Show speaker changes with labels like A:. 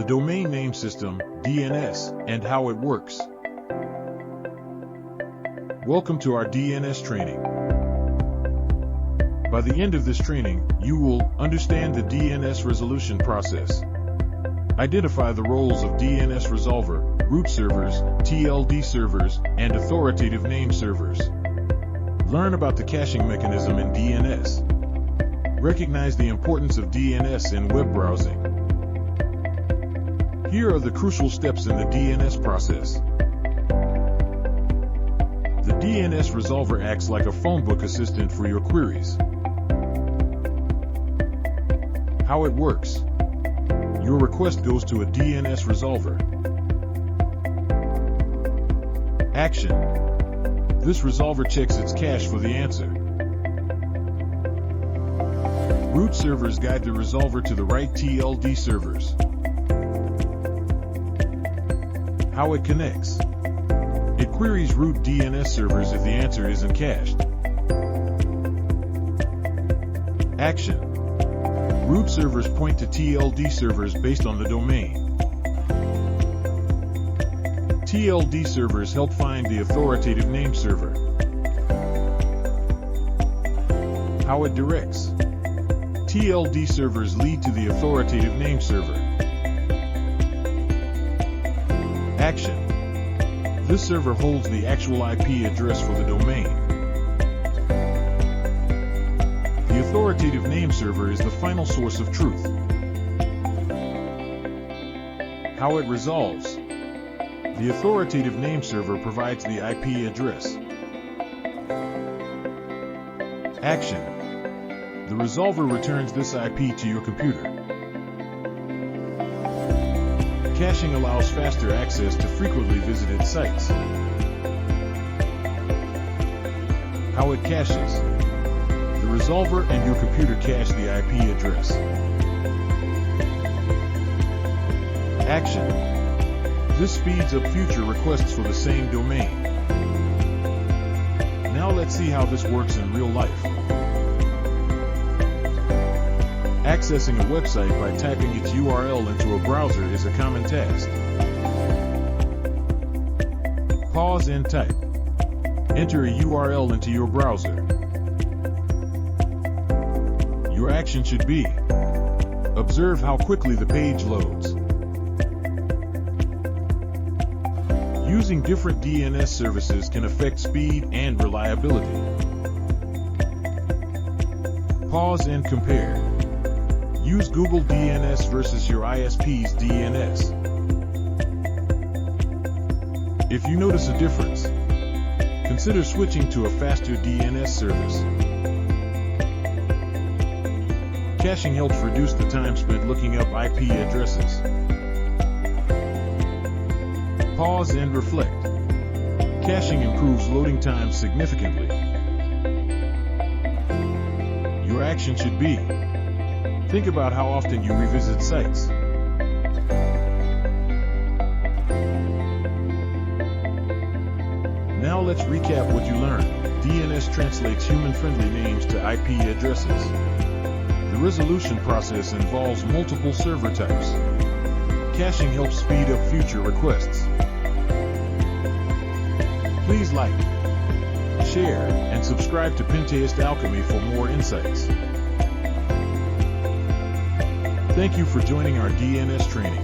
A: domain name system, DNS, and how it works. Welcome to our DNS training. By the end of this training, you will understand the DNS resolution process, identify the roles of DNS resolver, root servers, TLD servers, and authoritative name servers. Learn about the caching mechanism in DNS. Recognize the importance of DNS in web browsing. Here are the crucial steps in the DNS process. The DNS resolver acts like a phone book assistant for your queries. How it works. Your request goes to a DNS resolver. Action. This resolver checks its cache for the answer. Root servers guide the resolver to the right TLD servers. How it connects. It queries root DNS servers if the answer isn't cached. Action. Root servers point to TLD servers based on the domain. TLD servers help find the authoritative name server. How it directs. TLD servers lead to the authoritative name server. Action. This server holds the actual IP address for the domain. The authoritative name server is the final source of truth. How it resolves. The authoritative name server provides the IP address. Action. The resolver returns this IP to your computer. Caching allows faster access to frequently visited sites. How it caches. The resolver and your computer cache the IP address. Action. This speeds up future requests for the same domain. Now let's see how this works in real life. Accessing a website by typing its URL into a browser is a common task. Pause and type. Enter a URL into your browser. Your action should be: observe how quickly the page loads. Using different DNS services can affect speed and reliability. Pause and compare. Use Google DNS versus your ISP's DNS. If you notice a difference, consider switching to a faster DNS service. Caching helps reduce the time spent looking up IP addresses. Pause and reflect. Caching improves loading times significantly. Your action should be: think about how often you revisit sites. Now let's recap what you learned. DNS translates human-friendly names to IP addresses. The resolution process involves multiple server types. Caching helps speed up future requests. Please like, share, and subscribe to Pentest Alchemy for more insights. Thank you for joining our DNS training.